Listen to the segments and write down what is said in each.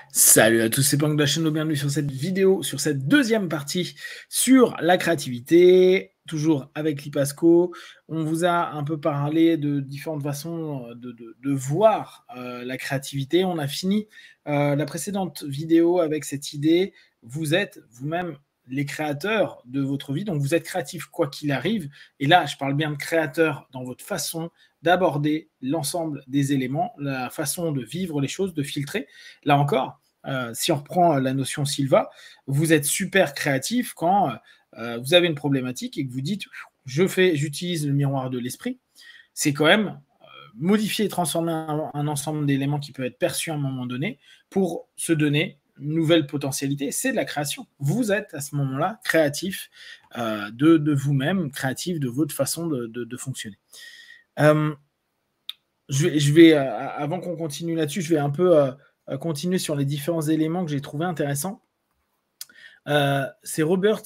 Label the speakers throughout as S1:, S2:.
S1: Salut à tous, c'est Pang de la chaîne, bienvenue sur cette vidéo, sur cette deuxième partie sur la créativité, toujours avec Lipasco. On vous a un peu parlé de différentes façons de voir la créativité. On a fini la précédente vidéo avec cette idée, vous êtes vous-même les créateurs de votre vie, donc vous êtes créatif quoi qu'il arrive. Et là, je parle bien de créateur dans votre façon d'aborder l'ensemble des éléments, la façon de vivre les choses, de filtrer. Là encore, si on reprend la notion Silva, vous êtes super créatif quand vous avez une problématique et que vous dites j'utilise le miroir de l'esprit. C'est quand même modifier et transformer un ensemble d'éléments qui peut être perçu à un moment donné pour se donner une nouvelle potentialité. C'est de la création. Vous êtes à ce moment-là créatif de vous-même, créatif de votre façon de fonctionner. Je vais avant qu'on continue là-dessus, je vais un peu continuer sur les différents éléments que j'ai trouvés intéressants. C'est Robert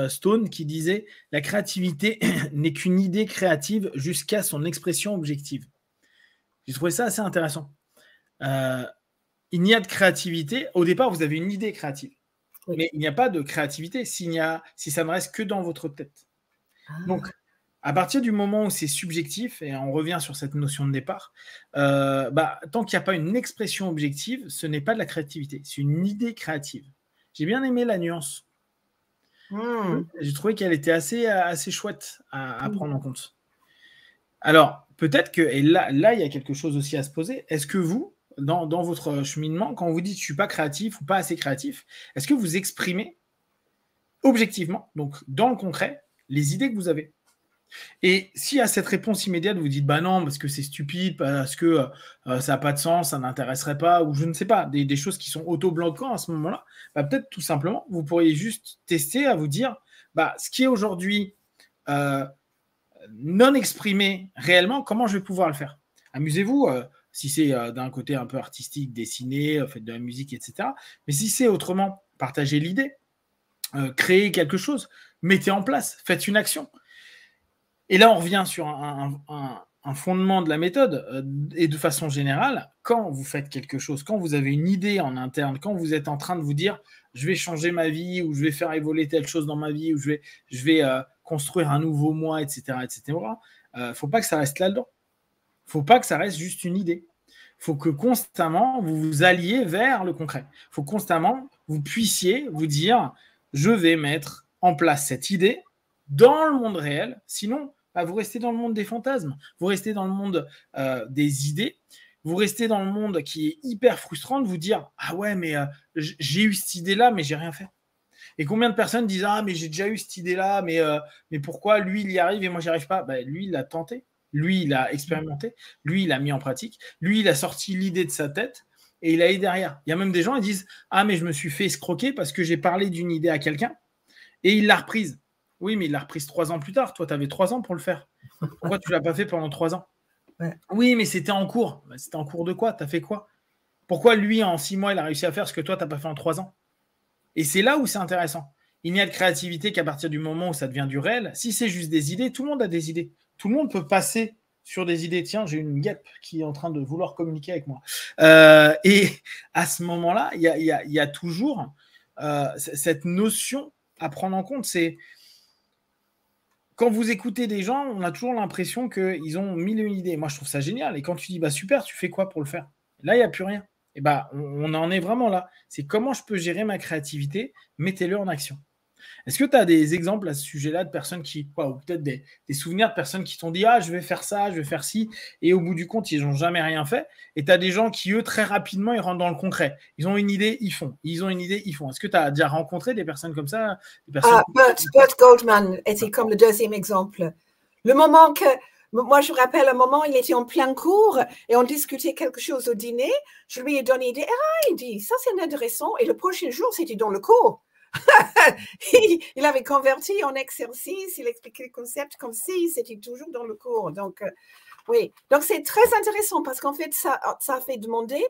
S1: Stone qui disait « La créativité n'est qu'une idée créative jusqu'à son expression objective ». J'ai trouvé ça assez intéressant. Il n'y a de créativité. Au départ, vous avez une idée créative. Oui. Mais il n'y a pas de créativité si ça ne reste que dans votre tête. Donc, à partir du moment où c'est subjectif, et on revient sur cette notion de départ, tant qu'il n'y a pas une expression objective, ce n'est pas de la créativité, c'est une idée créative. J'ai bien aimé la nuance. J'ai trouvé qu'elle était assez chouette à prendre en compte. Alors, peut-être que, et là, il y a quelque chose aussi à se poser, est-ce que vous, dans votre cheminement, quand vous dites « je ne suis pas créatif » ou « pas assez créatif », est-ce que vous exprimez objectivement, donc dans le concret, les idées que vous avez ? Et si à cette réponse immédiate, vous dites « bah non, parce que c'est stupide, parce que ça n'a pas de sens, ça n'intéresserait pas », ou je ne sais pas, des choses qui sont auto-bloquantes à ce moment-là, peut-être tout simplement, vous pourriez juste tester à vous dire ce qui est aujourd'hui non exprimé réellement, comment je vais pouvoir le faire ? Amusez-vous, si c'est d'un côté un peu artistique, dessiner, faites de la musique, etc. Mais si c'est autrement, partagez l'idée, créez quelque chose, mettez en place, faites une action. Et là, on revient sur un fondement de la méthode et de façon générale, quand vous faites quelque chose, quand vous avez une idée en interne, quand vous êtes en train de vous dire « je vais changer ma vie » ou « je vais faire évoluer telle chose dans ma vie » ou « je vais construire un nouveau moi », etc., ne faut pas que ça reste là-dedans. Il ne faut pas que ça reste juste une idée. Il faut que constamment, vous vous alliez vers le concret. Il faut constamment, vous puissiez vous dire « je vais mettre en place cette idée » dans le monde réel, sinon vous restez dans le monde des fantasmes, vous restez dans le monde des idées, vous restez dans le monde qui est hyper frustrant de vous dire « ah ouais, mais j'ai eu cette idée-là, mais j'ai rien fait ». Et combien de personnes disent « ah, mais j'ai déjà eu cette idée-là, mais pourquoi lui, il y arrive et moi, j'y arrive pas ?» Lui, il a tenté, lui, il a expérimenté, lui, il a mis en pratique, lui, il a sorti l'idée de sa tête et il a allé derrière. Il y a même des gens qui disent « ah, mais je me suis fait escroquer parce que j'ai parlé d'une idée à quelqu'un et il l'a reprise ». Oui, mais il l'a reprise 3 ans plus tard. Toi, tu avais 3 ans pour le faire. Pourquoi tu ne l'as pas fait pendant 3 ans ? Oui, mais c'était en cours. C'était en cours de quoi ? Tu as fait quoi ? Pourquoi lui, en 6 mois, il a réussi à faire ce que toi, tu n'as pas fait en 3 ans ? Et c'est là où c'est intéressant. Il n'y a de créativité qu'à partir du moment où ça devient du réel. Si c'est juste des idées, tout le monde a des idées. Tout le monde peut passer sur des idées. Tiens, j'ai une guêpe qui est en train de vouloir communiquer avec moi. Et à ce moment-là, il y a toujours cette notion à prendre en compte. C'est quand vous écoutez des gens, on a toujours l'impression qu'ils ont 1001 idées. Moi, je trouve ça génial. Et quand tu dis, super, tu fais quoi pour le faire ? Là, il n'y a plus rien. Et on en est vraiment là. C'est comment je peux gérer ma créativité ? Mettez-le en action. Est-ce que tu as des exemples à ce sujet-là de personnes ou peut-être des souvenirs de personnes qui t'ont dit « ah, je vais faire ça, je vais faire ci », et au bout du compte, ils n'ont jamais rien fait. Et tu as des gens qui, eux, très rapidement, ils rentrent dans le concret. Ils ont une idée, ils font. Ils ont une idée, ils font. Est-ce que tu as déjà rencontré des personnes comme ça
S2: Bert Goldman était comme le deuxième exemple. Le moment que... Moi, je me rappelle un moment, il était en plein cours et on discutait quelque chose au dîner. Je lui ai donné une idée. Ah, il dit, ça c'est intéressant. Et le prochain jour, c'était dans le cours. Il avait converti en exercice, il expliquait le concept comme si c'était toujours dans le cours. Donc, oui. Donc, c'est très intéressant parce qu'en fait, ça fait demander,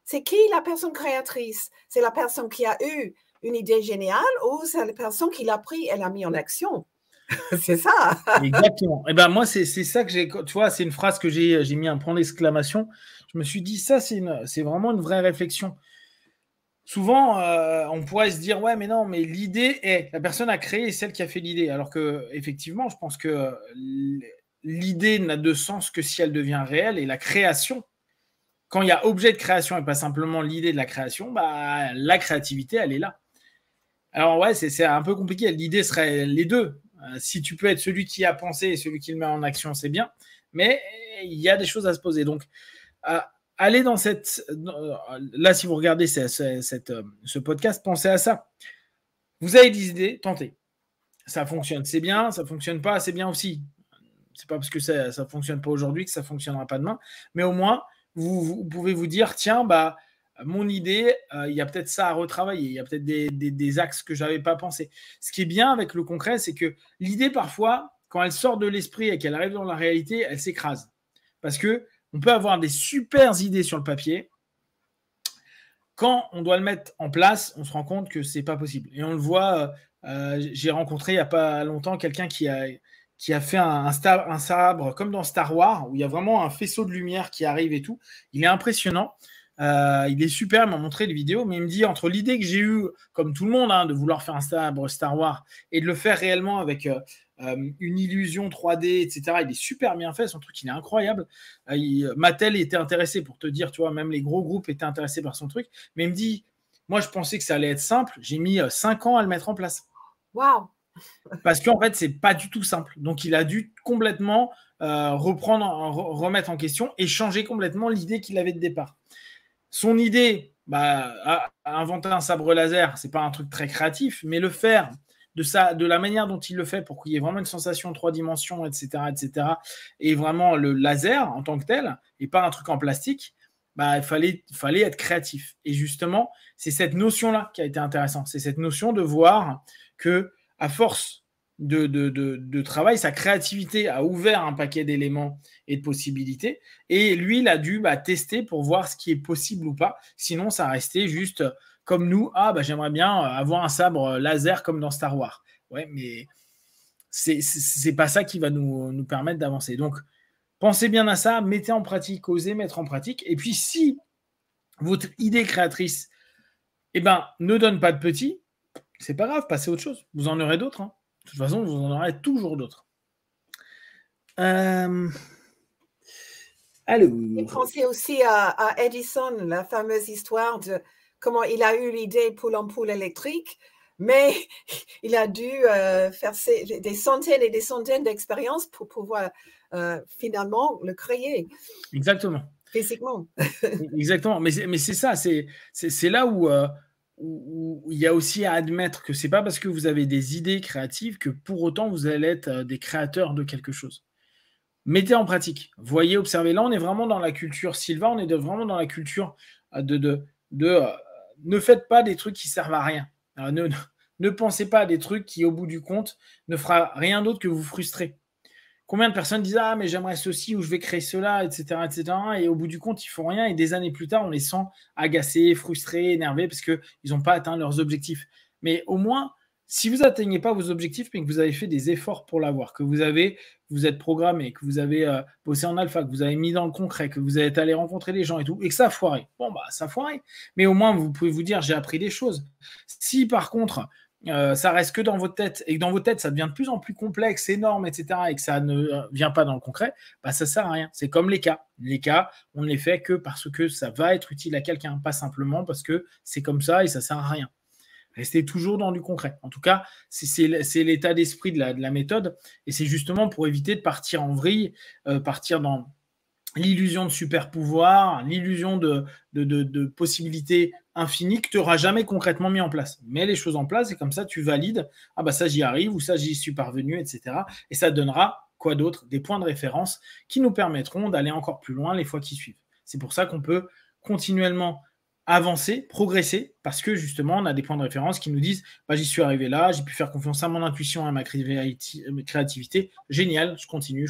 S2: c'est qui la personne créatrice? C'est la personne qui a eu une idée géniale ou c'est la personne qui l'a pris et l'a mis en action? C'est ça.
S1: Exactement. Et moi, c'est ça que j'ai. Tu vois, c'est une phrase que j'ai mis un point d'exclamation. Je me suis dit, ça, c'est vraiment une vraie réflexion. Souvent, on pourrait se dire, ouais, mais non, mais l'idée est, la personne a créé celle qui a fait l'idée. Alors que, effectivement, je pense que l'idée n'a de sens que si elle devient réelle, et la création, quand il y a objet de création et pas simplement l'idée de la création, bah, la créativité, elle est là. Alors ouais, c'est un peu compliqué. L'idée serait les deux. Si tu peux être celui qui a pensé et celui qui le met en action, c'est bien. Mais il y a des choses à se poser. Donc, allez dans cette... Là, si vous regardez ce podcast, pensez à ça. Vous avez des idées, tentez. Ça fonctionne, c'est bien. Ça fonctionne pas, c'est bien aussi. C'est pas parce que ça fonctionne pas aujourd'hui que ça fonctionnera pas demain. Mais au moins, vous pouvez vous dire, tiens, bah, mon idée, il y a peut-être ça à retravailler. Il y a peut-être des axes que je n'avais pas pensé. Ce qui est bien avec le concret, c'est que l'idée, parfois, quand elle sort de l'esprit et qu'elle arrive dans la réalité, elle s'écrase. Parce que on peut avoir des super idées sur le papier. Quand on doit le mettre en place, on se rend compte que c'est pas possible. Et on le voit, j'ai rencontré il n'y a pas longtemps quelqu'un qui a fait un sabre comme dans Star Wars, où il y a vraiment un faisceau de lumière qui arrive et tout. Il est impressionnant. Il est super, il m'a montré les vidéos, mais il me dit, entre l'idée que j'ai eue, comme tout le monde, hein, de vouloir faire un sabre Star Wars et de le faire réellement avec une illusion 3D, etc., il est super bien fait, son truc, il est incroyable. Mattel était intéressé, pour te dire, tu vois, même les gros groupes étaient intéressés par son truc, mais il me dit, moi, je pensais que ça allait être simple, j'ai mis 5 ans à le mettre en place.
S2: Waouh!
S1: Parce qu'en fait, c'est pas du tout simple. Donc, il a dû complètement remettre en question et changer complètement l'idée qu'il avait de départ. Son idée, bah, inventer un sabre laser, c'est pas un truc très créatif, mais le faire de la manière dont il le fait pour qu'il y ait vraiment une sensation 3 dimensions, etc., et vraiment le laser en tant que tel, et pas un truc en plastique, bah, il fallait être créatif. Et justement, c'est cette notion-là qui a été intéressante. C'est cette notion de voir que, à force de travail, sa créativité a ouvert un paquet d'éléments et de possibilités. Et lui, il a dû tester pour voir ce qui est possible ou pas. Sinon, ça restait juste comme nous. Ah, j'aimerais bien avoir un sabre laser comme dans Star Wars. Ouais, mais c'est pas ça qui va nous permettre d'avancer. Donc, pensez bien à ça, mettez en pratique, osez mettre en pratique. Et puis, si votre idée créatrice ne donne pas de petit, c'est pas grave, passez à autre chose. Vous en aurez d'autres. Hein. De toute façon, vous en aurez toujours d'autres. Alors.
S2: J'ai pensé aussi à Edison, la fameuse histoire de comment il a eu l'idée pour l'ampoule électrique, mais il a dû faire des centaines et des centaines d'expériences pour pouvoir finalement le créer.
S1: Exactement.
S2: Physiquement.
S1: Exactement. Mais c'est ça, c'est là où il y a aussi à admettre que c'est pas parce que vous avez des idées créatives que pour autant vous allez être des créateurs de quelque chose. Mettez en pratique. Voyez, observez. Là, on est vraiment dans la culture Silva, on est vraiment dans la culture ne faites pas des trucs qui servent à rien. Ne pensez pas à des trucs qui, au bout du compte, ne fera rien d'autre que vous frustrer. Combien de personnes disent « Ah, mais j'aimerais ceci ou je vais créer cela, etc. etc. » Et au bout du compte, ils ne font rien. Et des années plus tard, on les sent agacés, frustrés, énervés parce qu'ils n'ont pas atteint leurs objectifs. Mais au moins, si vous n'atteignez pas vos objectifs, mais que vous avez fait des efforts pour l'avoir, que vous êtes programmé, que vous avez bossé en alpha, que vous avez mis dans le concret, que vous êtes allé rencontrer des gens et tout, et que ça a foiré. Bon, ça a foiré. Mais au moins, vous pouvez vous dire « J'ai appris des choses. » Si par contre, ça reste que dans votre tête et que dans votre tête ça devient de plus en plus complexe, énorme, etc. et que ça ne vient pas dans le concret, ça sert à rien. C'est comme les cas. Les cas, on ne les fait que parce que ça va être utile à quelqu'un, pas simplement parce que c'est comme ça et ça sert à rien. Restez toujours dans du concret. En tout cas, c'est l'état d'esprit de la méthode et c'est justement pour éviter de partir en vrille, partir dans l'illusion de super pouvoir, l'illusion de possibilités infinies que tu n'auras jamais concrètement mis en place. Mets les choses en place et comme ça, tu valides, ça j'y arrive ou ça j'y suis parvenu, etc. Et ça donnera, quoi d'autre, des points de référence qui nous permettront d'aller encore plus loin les fois qui suivent. C'est pour ça qu'on peut continuellement avancer, progresser, parce que justement, on a des points de référence qui nous disent j'y suis arrivé là, j'ai pu faire confiance à mon intuition, à ma créativité. Génial, je continue.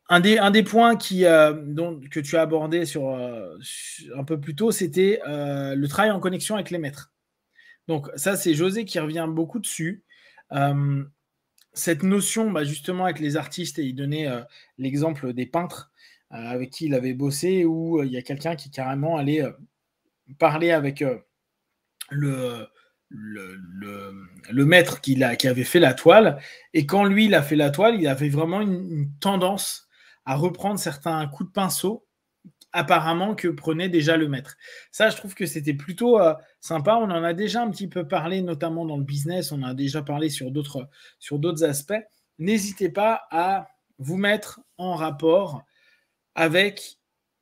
S1: Un des points que tu as abordé un peu plus tôt, c'était le travail en connexion avec les maîtres. Donc ça, c'est José qui revient beaucoup dessus. Cette notion, justement, avec les artistes, et il donnait l'exemple des peintres, avec qui il avait bossé, où il y a quelqu'un qui carrément allait parler avec le, le maître qui avait fait la toile. Et quand lui, il a fait la toile, il avait vraiment une tendance à reprendre certains coups de pinceau apparemment que prenait déjà le maître. Ça, je trouve que c'était plutôt sympa. On en a déjà un petit peu parlé, notamment dans le business. On en a déjà parlé sur d'autres aspects. N'hésitez pas à vous mettre en rapport avec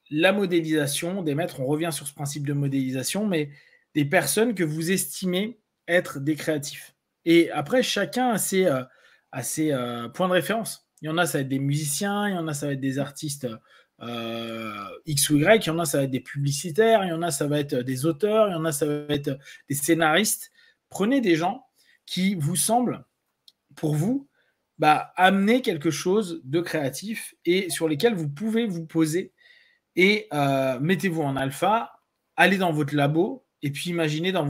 S1: la modélisation des maîtres. On revient sur ce principe de modélisation, mais des personnes que vous estimez être des créatifs. Et après, chacun a ses points de référence. Il y en a, ça va être des musiciens, il y en a, ça va être des artistes X ou Y, il y en a, ça va être des publicitaires, il y en a, ça va être des auteurs, il y en a, ça va être des scénaristes. Prenez des gens qui vous semblent, pour vous, amener quelque chose de créatif et sur lesquels vous pouvez vous poser et mettez-vous en alpha, allez dans votre labo et puis imaginez dans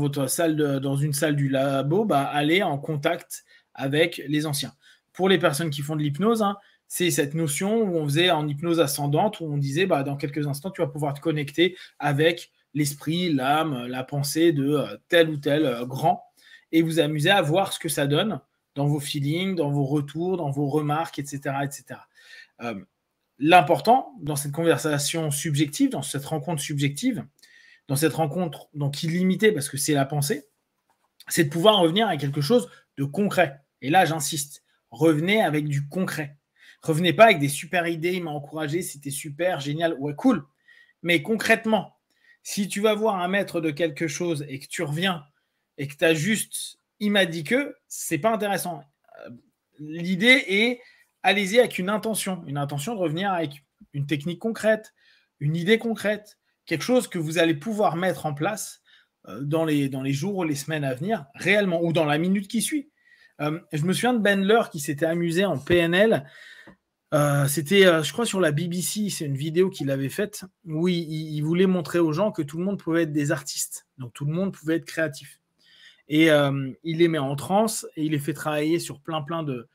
S1: une salle du labo, aller en contact avec les anciens. Pour les personnes qui font de l'hypnose, c'est cette notion où on faisait en hypnose ascendante, où on disait dans quelques instants, tu vas pouvoir te connecter avec l'esprit, l'âme, la pensée de tel ou tel grand et vous amuser à voir ce que ça donne dans vos feelings, dans vos retours, dans vos remarques, etc. etc. L'important dans cette conversation subjective, dans cette rencontre subjective, dans cette rencontre donc illimitée, parce que c'est la pensée, c'est de pouvoir revenir à quelque chose de concret. Et là, j'insiste, revenez avec du concret. Revenez pas avec des super idées, il m'a encouragé, c'était super, génial, ouais, cool. Mais concrètement, si tu vas voir un maître de quelque chose et que tu reviens et que tu as juste il m'a dit que, c'est pas intéressant. L'idée est, allez-y avec une intention de revenir avec une technique concrète, une idée concrète, quelque chose que vous allez pouvoir mettre en place dans les jours ou les semaines à venir, réellement, ou dans la minute qui suit. Je me souviens de Bendler qui s'était amusé en PNL. C'était, je crois, sur la BBC, c'est une vidéo qu'il avait faite où il voulait montrer aux gens que tout le monde pouvait être des artistes, donc tout le monde pouvait être créatif. Et il les met en transe et il les fait travailler sur plein de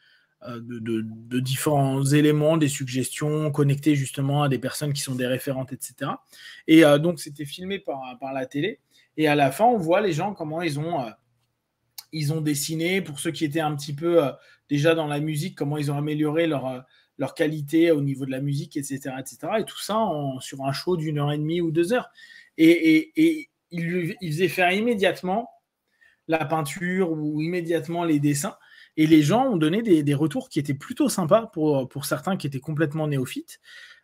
S1: différents éléments, des suggestions connectées justement à des personnes qui sont des référentes, etc. Et donc, c'était filmé par la télé. Et à la fin, on voit les gens, comment ils ont dessiné, pour ceux qui étaient un petit peu déjà dans la musique, comment ils ont amélioré leur qualité au niveau de la musique, etc. etc. Et tout ça sur un show d'1h30 ou 2 heures. Et il faisait faire immédiatement la peinture ou immédiatement les dessins. Et les gens ont donné des retours qui étaient plutôt sympas pour certains qui étaient complètement néophytes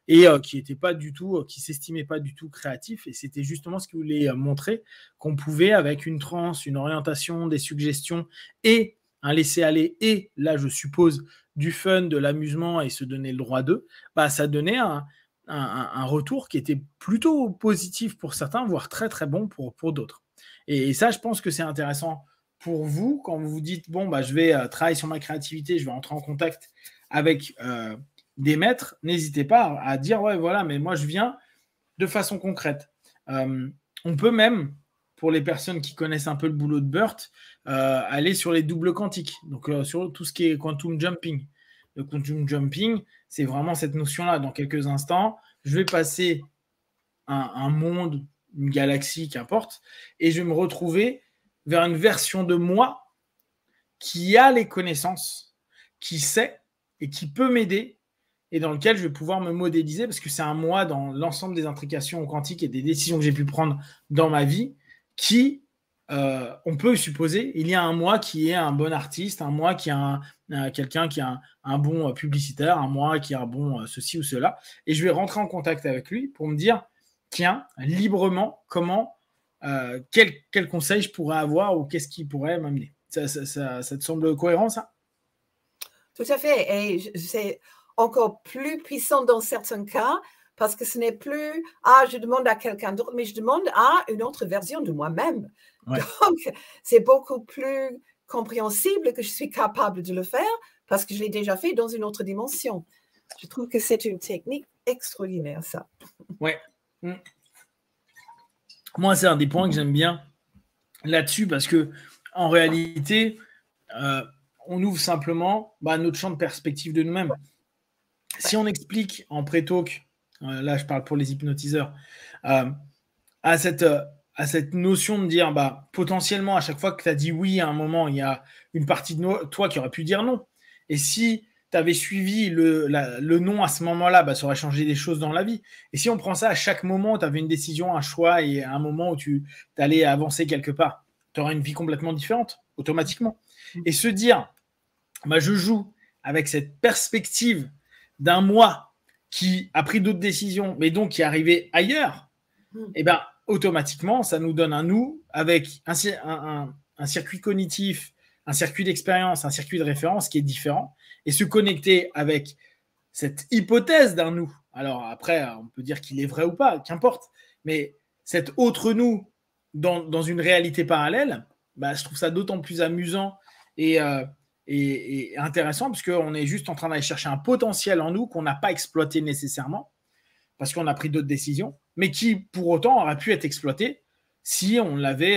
S1: et qui s'estimaient pas du tout créatifs. Et c'était justement ce qu'ils voulaient montrer, qu'on pouvait, avec une transe, une orientation, des suggestions et un laisser-aller, et là, je suppose, du fun, de l'amusement et se donner le droit d'eux, ça donnait un retour qui était plutôt positif pour certains, voire très, très bon pour d'autres. Et ça, je pense que c'est intéressant pour vous quand vous vous dites, je vais travailler sur ma créativité, je vais entrer en contact avec des maîtres. N'hésitez pas à dire, ouais, voilà, mais moi, je viens de façon concrète. On peut même, pour les personnes qui connaissent un peu le boulot de Burt, aller sur les doubles quantiques, donc sur tout ce qui est quantum jumping. Le quantum jumping, c'est vraiment cette notion-là. Dans quelques instants, je vais passer un monde, une galaxie, qu'importe, et je vais me retrouver vers une version de moi qui a les connaissances, qui sait et qui peut m'aider et dans lequel je vais pouvoir me modéliser parce que c'est un moi dans l'ensemble des intrications quantiques et des décisions que j'ai pu prendre dans ma vie qui, on peut supposer, il y a un moi qui est un bon artiste, un moi qui a quelqu'un qui a un bon publicitaire, un moi qui a un bon ceci ou cela, et je vais rentrer en contact avec lui pour me dire, tiens, librement, comment, quel conseil je pourrais avoir ou qu'est-ce qui pourrait m'amener. Ça te semble cohérent, ça?
S2: Tout à fait. Et c'est encore plus puissant dans certains cas parce que ce n'est plus « Ah, je demande à quelqu'un d'autre », mais je demande à une autre version de moi-même. Ouais. Donc, c'est beaucoup plus compréhensible que je suis capable de le faire parce que je l'ai déjà fait dans une autre dimension. Je trouve que c'est une technique extraordinaire, ça.
S1: Ouais. Moi, c'est un des points que j'aime bien là-dessus parce que en réalité, on ouvre simplement notre champ de perspective de nous-mêmes. Si on explique en pré-talk là je parle pour les hypnotiseurs, à cette notion de dire, bah, potentiellement, à chaque fois que tu as dit oui, à un moment, il y a une partie de toi qui aurait pu dire non. Et si tu avais suivi le non à ce moment-là, bah, ça aurait changé des choses dans la vie. Et si on prend ça à chaque moment, tu avais une décision, un choix et un moment où tu allais avancer quelque part, tu aurais une vie complètement différente, automatiquement. Et se dire, bah, je joue avec cette perspective d'un moi qui a pris d'autres décisions, mais donc qui est arrivé ailleurs, et ben automatiquement, ça nous donne un nous avec un circuit cognitif, un circuit d'expérience, un circuit de référence qui est différent, et se connecter avec cette hypothèse d'un nous. Alors après, on peut dire qu'il est vrai ou pas, qu'importe, mais cet autre nous dans une réalité parallèle, bah, je trouve ça d'autant plus amusant et intéressant, parce qu'on est juste en train d'aller chercher un potentiel en nous qu'on n'a pas exploité nécessairement, parce qu'on a pris d'autres décisions, mais qui, pour autant, aurait pu être exploité si on l'avait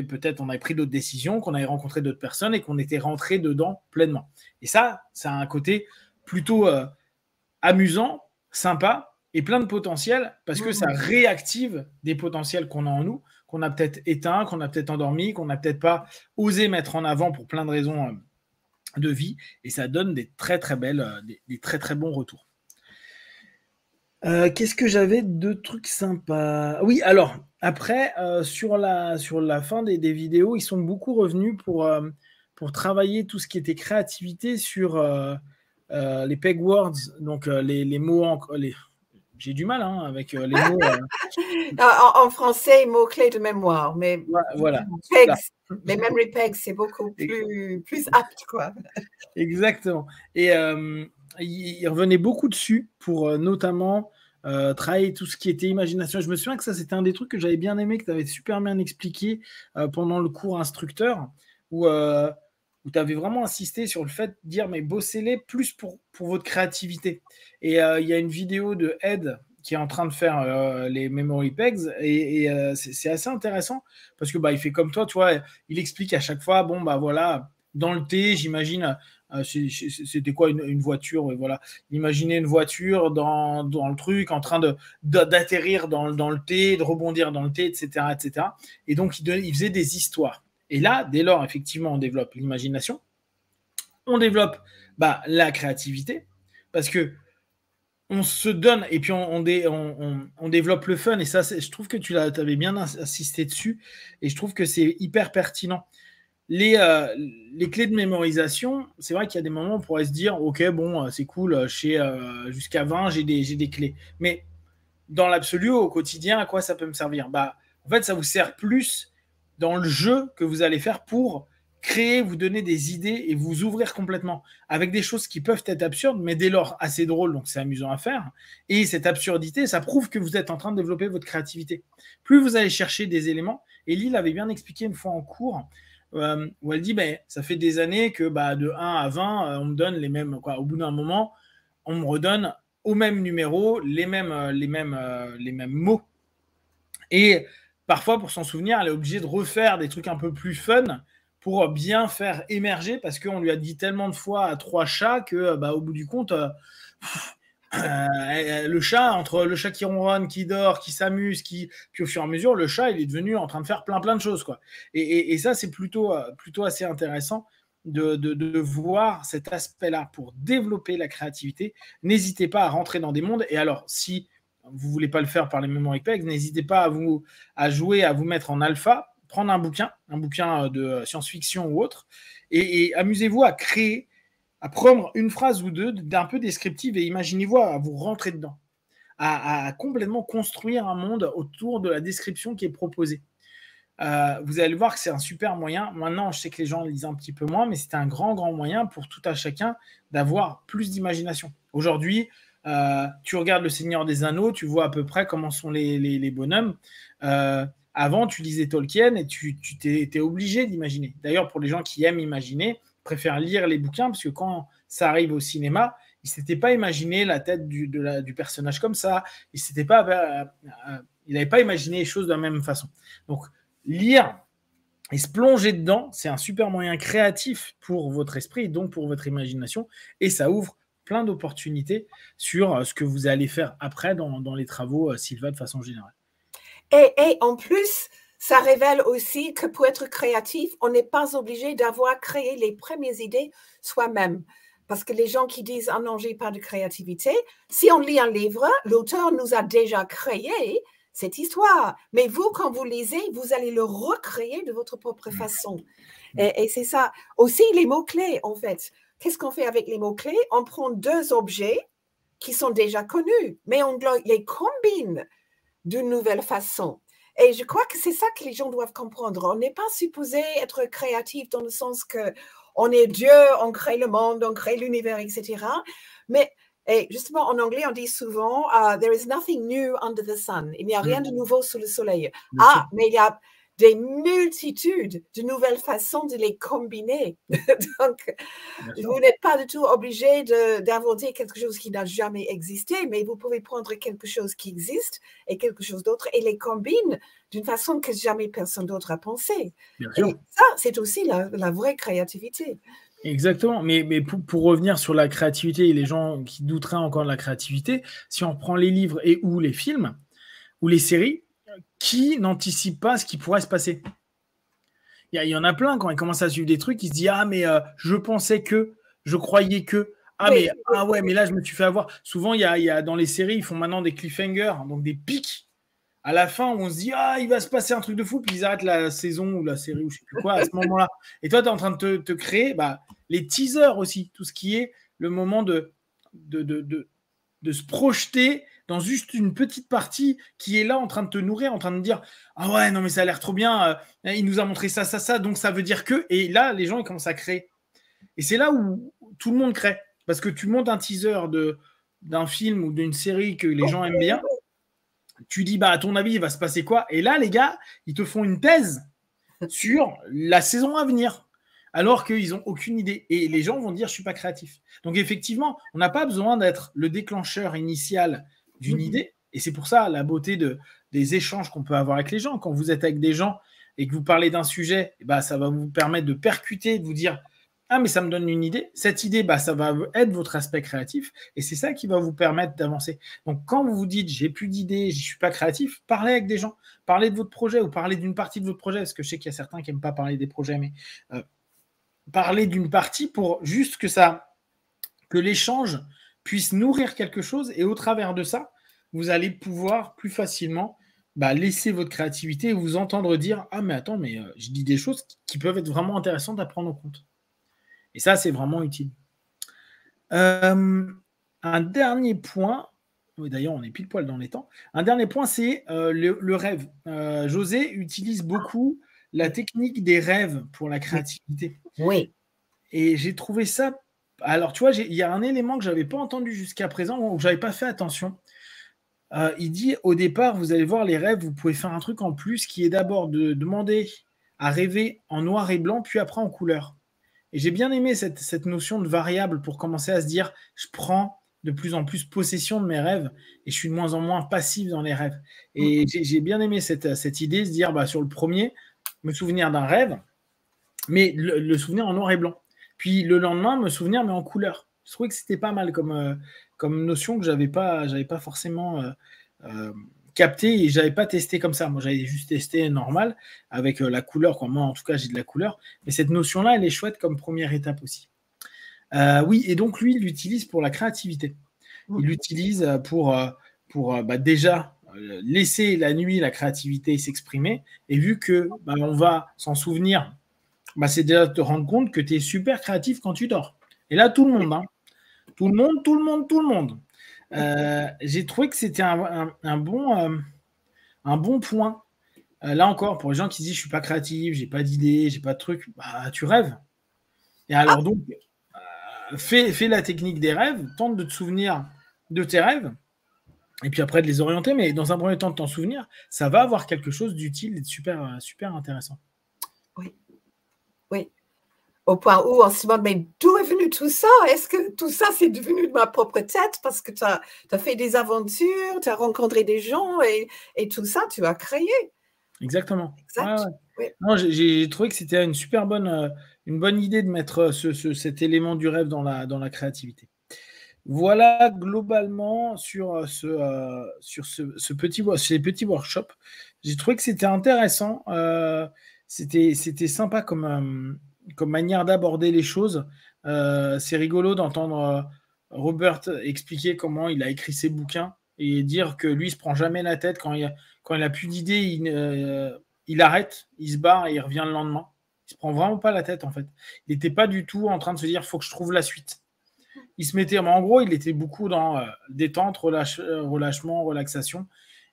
S1: peut-être, on avait pris d'autres décisions, qu'on avait rencontré d'autres personnes et qu'on était rentré dedans pleinement. Et ça a un côté plutôt amusant, sympa et plein de potentiel, parce que ça réactive des potentiels qu'on a en nous, qu'on a peut-être éteints, qu'on a peut-être endormis, qu'on n'a peut-être pas osé mettre en avant pour plein de raisons de vie, et ça donne des très très belles, des très très bons retours. Qu'est-ce que j'avais de trucs sympas? Oui, alors, après, sur la fin des vidéos, ils sont beaucoup revenus pour travailler tout ce qui était créativité sur les peg words, donc les mots j'ai du mal avec les mots.
S2: En français, mots-clés de mémoire, mais
S1: Voilà.
S2: pegs, les memory pegs, c'est beaucoup plus apte, quoi.
S1: Exactement. Et il revenait beaucoup dessus pour notamment travailler tout ce qui était imagination. Je me souviens que ça, c'était un des trucs que j'avais bien aimé, que tu avais super bien expliqué pendant le cours instructeur, où tu avais vraiment insisté sur le fait de dire, mais bossez-les plus pour votre créativité. Et il y a une vidéo de Ed qui est en train de faire les memory pegs, et c'est assez intéressant, parce que bah, il fait comme toi, tu vois, il explique à chaque fois, bon, bah voilà, dans le thé, j'imagine, c'était quoi une voiture, voilà. Imaginez une voiture dans le truc, en train d'atterrir dans le thé, de rebondir dans le thé, etc., etc. Et donc, il faisait des histoires. Et là, dès lors, effectivement, on développe l'imagination, on développe la créativité, parce que on se donne, et puis on développe le fun, et ça, je trouve que tu avais bien insisté dessus, et je trouve que c'est hyper pertinent. Les clés de mémorisation, c'est vrai qu'il y a des moments où on pourrait se dire, ok, bon, c'est cool, jusqu'à 20, j'ai des clés. Mais dans l'absolu, au quotidien, à quoi ça peut me servir? En fait, ça vous sert plus dans le jeu que vous allez faire pour créer, vous donner des idées et vous ouvrir complètement avec des choses qui peuvent être absurdes, mais dès lors assez drôles, donc c'est amusant à faire. Et cette absurdité, ça prouve que vous êtes en train de développer votre créativité. Plus vous allez chercher des éléments, et Lille avait bien expliqué une fois en cours, où elle dit, ça fait des années que de 1 à 20, on me donne les mêmes, quoi. Au bout d'un moment, on me redonne au même numéro les mêmes mots. Et parfois, pour s'en souvenir, elle est obligée de refaire des trucs un peu plus fun pour bien faire émerger, parce qu'on lui a dit tellement de fois à 3 chats que, au bout du compte, le chat, entre le chat qui ronronne, qui dort, qui s'amuse, puis au fur et à mesure, le chat, il est devenu en train de faire plein de choses, quoi. Et ça, c'est plutôt assez intéressant de voir cet aspect-là pour développer la créativité. N'hésitez pas à rentrer dans des mondes. Et alors, si vous voulez pas le faire par les memory pegs, n'hésitez pas à jouer, à vous mettre en alpha, prendre un bouquin de science-fiction ou autre, et amusez-vous à créer, à prendre une phrase ou deux d'un peu descriptive, et imaginez-vous à vous rentrer dedans, à complètement construire un monde autour de la description qui est proposée. Vous allez voir que c'est un super moyen. Maintenant, je sais que les gens lisent un petit peu moins, mais c'est un grand moyen pour tout à chacun d'avoir plus d'imagination. Aujourd'hui, tu regardes Le Seigneur des Anneaux, tu vois à peu près comment sont les bonhommes. Avant, tu lisais Tolkien et tu étais obligé d'imaginer. D'ailleurs, pour les gens qui aiment imaginer, préfèrent lire les bouquins, parce que quand ça arrive au cinéma, ils ne s'étaient pas imaginé la tête du personnage comme ça. Ils n'avaient pas imaginé les choses de la même façon. Donc, lire et se plonger dedans, c'est un super moyen créatif pour votre esprit et donc pour votre imagination, et ça ouvre plein d'opportunités sur ce que vous allez faire après dans les travaux Sylva de façon générale.
S2: Et en plus, ça révèle aussi que pour être créatif, on n'est pas obligé d'avoir créé les premières idées soi-même. Parce que les gens qui disent « Ah non, j'ai pas de créativité », si on lit un livre, l'auteur nous a déjà créé cette histoire. Mais vous, quand vous lisez, vous allez le recréer de votre propre façon. Et c'est ça. Aussi, les mots-clés, en fait. Qu'est-ce qu'on fait avec les mots-clés? On prend deux objets qui sont déjà connus, mais on les combine d'une nouvelle façon. Et je crois que c'est ça que les gens doivent comprendre. On n'est pas supposé être créatif dans le sens que on est Dieu, on crée le monde, on crée l'univers, etc. Mais et justement, en anglais, on dit souvent there is nothing new under the sun. Il n'y a rien de nouveau sous le soleil. Mais il y a des multitudes de nouvelles façons de les combiner. Donc, vous n'êtes pas du tout obligé d'inventer quelque chose qui n'a jamais existé, mais vous pouvez prendre quelque chose qui existe et quelque chose d'autre et les combiner d'une façon que jamais personne d'autre a pensé. Et ça, c'est aussi la vraie créativité.
S1: Exactement, mais pour revenir sur la créativité et les gens qui douteraient encore de la créativité, si on prend les livres et ou les films ou les séries, qui n'anticipe pas ce qui pourrait se passer? Il y en a plein, quand ils commencent à suivre des trucs, ils se disent « Ah, mais je pensais que, je croyais que, mais là, je me suis fait avoir. » Souvent, il y a dans les séries, ils font maintenant des cliffhangers, donc des pics. À la fin, on se dit « Ah, il va se passer un truc de fou », puis ils arrêtent la saison ou la série ou je ne sais plus quoi à ce moment-là. Et toi, tu es en train de te créer les teasers aussi, tout ce qui est le moment de se projeter dans juste une petite partie qui est là en train de te nourrir, en train de dire « Ah ouais, non mais ça a l'air trop bien, il nous a montré ça, ça, ça, donc ça veut dire que… » Et là, les gens, ils commencent à créer. Et c'est là où tout le monde crée. Parce que tu montes un teaser d'un film ou d'une série que les gens aiment bien, tu dis « à ton avis, il va se passer quoi ?» Et là, les gars, ils te font une thèse sur la saison à venir. Alors qu'ils n'ont aucune idée. Et les gens vont dire « je ne suis pas créatif ». Donc effectivement, on n'a pas besoin d'être le déclencheur initial d'une idée. Et c'est pour ça la beauté des échanges qu'on peut avoir avec les gens. Quand vous êtes avec des gens et que vous parlez d'un sujet, ça va vous permettre de percuter, de vous dire « Ah, mais ça me donne une idée ». Cette idée, ça va être votre aspect créatif. Et c'est ça qui va vous permettre d'avancer. Donc quand vous vous dites « j'ai plus d'idées, je ne suis pas créatif », parlez avec des gens. Parlez de votre projet ou parlez d'une partie de votre projet. Parce que je sais qu'il y a certains qui n'aiment pas parler des projets, mais… parler d'une partie pour juste que l'échange puisse nourrir quelque chose et au travers de ça, vous allez pouvoir plus facilement laisser votre créativité et vous entendre dire « Ah mais attends, mais je dis des choses qui peuvent être vraiment intéressantes à prendre en compte. » Et ça, c'est vraiment utile. Un dernier point, d'ailleurs on est pile poil dans les temps, un dernier point c'est le rêve. José utilise beaucoup la technique des rêves pour la créativité.
S2: Oui.
S1: Et j'ai trouvé ça… Alors, tu vois, il y a un élément que je n'avais pas entendu jusqu'à présent, où je n'avais pas fait attention. Il dit, au départ, vous allez voir les rêves, vous pouvez faire un truc en plus qui est d'abord de demander à rêver en noir et blanc, puis après en couleur. Et j'ai bien aimé cette notion de variable pour commencer à se dire, je prends de plus en plus possession de mes rêves et je suis de moins en moins passif dans les rêves. Et j'ai bien aimé cette idée, se dire, sur le premier, me souvenir d'un rêve, mais le souvenir en noir et blanc. Puis le lendemain, me souvenir, mais en couleur. Je trouvais que c'était pas mal comme notion que j'avais pas forcément capté et j'avais pas testé comme ça. Moi, j'avais juste testé normal avec la couleur. Moi, en tout cas, j'ai de la couleur. Mais cette notion-là, elle est chouette comme première étape aussi. Oui, et donc lui, il l'utilise pour la créativité. Il l'utilise pour déjà laisser la nuit la créativité s'exprimer. Et vu que on va s'en souvenir, c'est déjà te rendre compte que tu es super créatif quand tu dors. Et là, tout le monde, hein. Tout le monde. J'ai trouvé que c'était un bon point. Là encore, pour les gens qui disent je suis pas créatif, j'ai pas d'idée, j'ai pas de truc, tu rêves. Et alors donc, fais la technique des rêves, tente de te souvenir de tes rêves, et puis après de les orienter, mais dans un premier temps de t'en souvenir, ça va avoir quelque chose d'utile et de super, super intéressant.
S2: Oui. Au point où on se demande, mais d'où est venu tout ça? Est-ce que tout ça, c'est devenu de ma propre tête parce que tu as fait des aventures, tu as rencontré des gens et tout ça, tu as créé.
S1: Exactement.
S2: Exact.
S1: Oui. Non, j'ai trouvé que c'était une super bonne idée de mettre cet élément du rêve dans la créativité. Voilà globalement sur ces petits workshops. J'ai trouvé que c'était intéressant. C'était sympa comme manière d'aborder les choses. C'est rigolo d'entendre Robert expliquer comment il a écrit ses bouquins et dire que lui, il se prend jamais la tête quand il a plus d'idées, il arrête, il se barre et il revient le lendemain. Il se prend vraiment pas la tête en fait. Il n'était pas du tout en train de se dire faut que je trouve la suite. Il se mettait, en gros, il était beaucoup dans détente, relâchement, relaxation.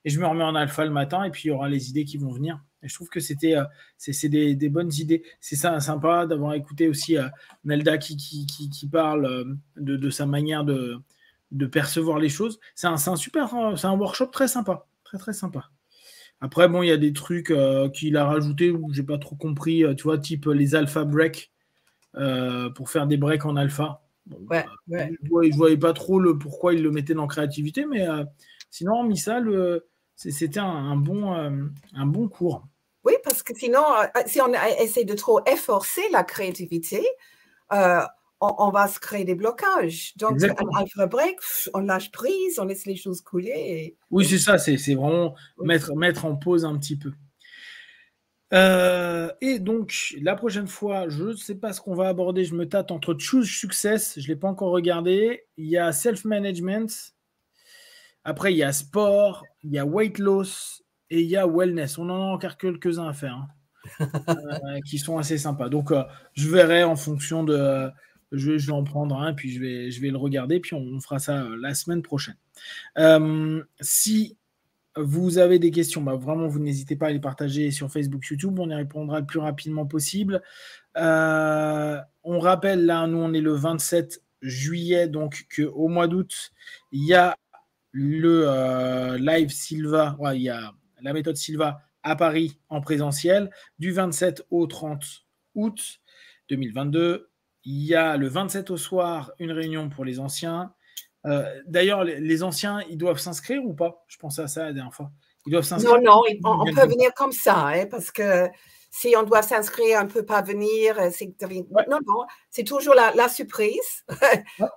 S1: Et je me remets en alpha le matin et puis il y aura les idées qui vont venir. Et je trouve que c'est des bonnes idées. C'est ça, sympa d'avoir écouté aussi Nelda qui parle de sa manière de percevoir les choses. C'est un workshop très sympa, très très sympa. Après, bon, il y a des trucs qu'il a rajoutés où j'ai pas trop compris, tu vois, type les alpha breaks pour faire des breaks en alpha. Bon, je voyais pas trop pourquoi il le mettait dans créativité, mais sinon, mis ça, c'était un bon cours.
S2: Oui, parce que sinon, si on essaie de trop efforcer la créativité, on va se créer des blocages. Donc, un alpha break, on lâche prise, on laisse les choses couler.
S1: Oui, c'est ça, c'est vraiment mettre en pause un petit peu. Et donc, la prochaine fois, je ne sais pas ce qu'on va aborder. Je me tâte entre Choose Success, je ne l'ai pas encore regardé. Il y a Self-Management. Après, il y a Sport, il y a Weight Loss et il y a Wellness. On en a encore quelques-uns à faire qui sont assez sympas. Donc, je verrai en fonction de. Je vais en prendre un, puis je vais le regarder, puis on fera ça la semaine prochaine. Si vous avez des questions, vraiment, vous n'hésitez pas à les partager sur Facebook, YouTube. On y répondra le plus rapidement possible. On rappelle, là, nous, on est le 27 juillet, donc qu'au mois d'août, il y a le live Silva, il y a la méthode Silva à Paris en présentiel, du 27 au 30 août 2022. Il y a le 27 au soir, une réunion pour les anciens. D'ailleurs, les anciens, ils doivent s'inscrire ou pas? Je pensais à ça la dernière fois. Ils doivent s'inscrire?
S2: Non, on peut venir comme ça, parce que si on doit s'inscrire, on ne peut pas venir. Non, c'est toujours la surprise.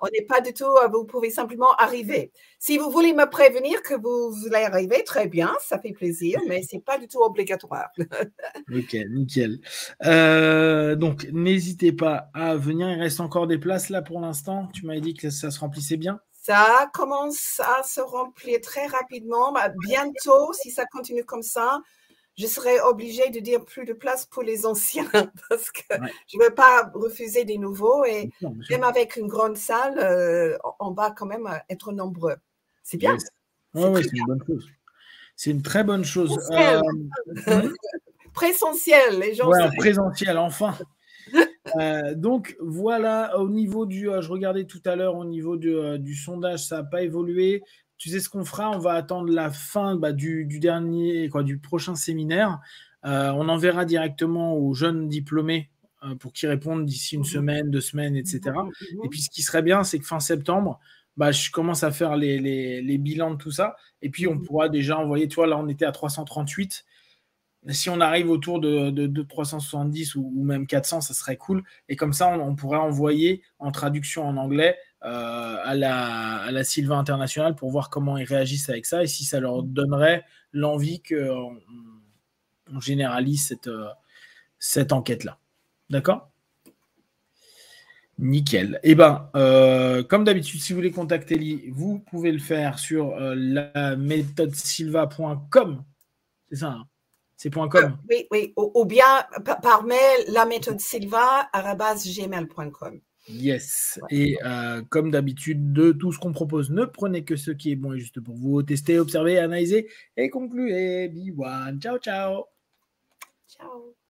S2: On n'est pas du tout, vous pouvez simplement arriver. Si vous voulez me prévenir que vous voulez arriver, très bien, ça fait plaisir, mais ce n'est pas du tout obligatoire.
S1: Ok, nickel. Donc, n'hésitez pas à venir. Il reste encore des places là pour l'instant. Tu m'avais dit que ça se remplissait bien.
S2: Ça commence à se remplir très rapidement. Bientôt, si ça continue comme ça, je serai obligée de dire plus de place pour les anciens parce que je ne veux pas refuser des nouveaux. Et même avec une grande salle, on va quand même être nombreux. C'est bien.
S1: Yes. Oui, c'est une bonne chose. C'est une très bonne chose.
S2: Présentiel, les gens.
S1: En présentiel, enfin. Donc voilà, au niveau je regardais tout à l'heure, au niveau du sondage, ça n'a pas évolué. Tu sais ce qu'on fera? On va attendre la fin du prochain séminaire. On enverra directement aux jeunes diplômés pour qu'ils répondent d'ici une semaine, 2 semaines, etc. Et puis ce qui serait bien, c'est que fin septembre, je commence à faire les bilans de tout ça. Et puis on pourra déjà envoyer, tu vois, là on était à 338. Si on arrive autour de 370 ou même 400, ça serait cool. Et comme ça, on pourrait envoyer en traduction en anglais à la Silva International pour voir comment ils réagissent avec ça et si ça leur donnerait l'envie qu'on généralise cette enquête-là. D'accord ? Nickel. Eh bien, comme d'habitude, si vous voulez contacter Lee, vous pouvez le faire sur la méthodesilva.com. C'est ça, hein? C'est .com.
S2: Oui. Ou bien par mail, laméthodesilva@gmail.com.
S1: Yes. Et comme d'habitude, de tout ce qu'on propose, ne prenez que ce qui est bon et juste pour vous. Testez, observez, analysez et concluez. Be one. Ciao, ciao.
S2: Ciao.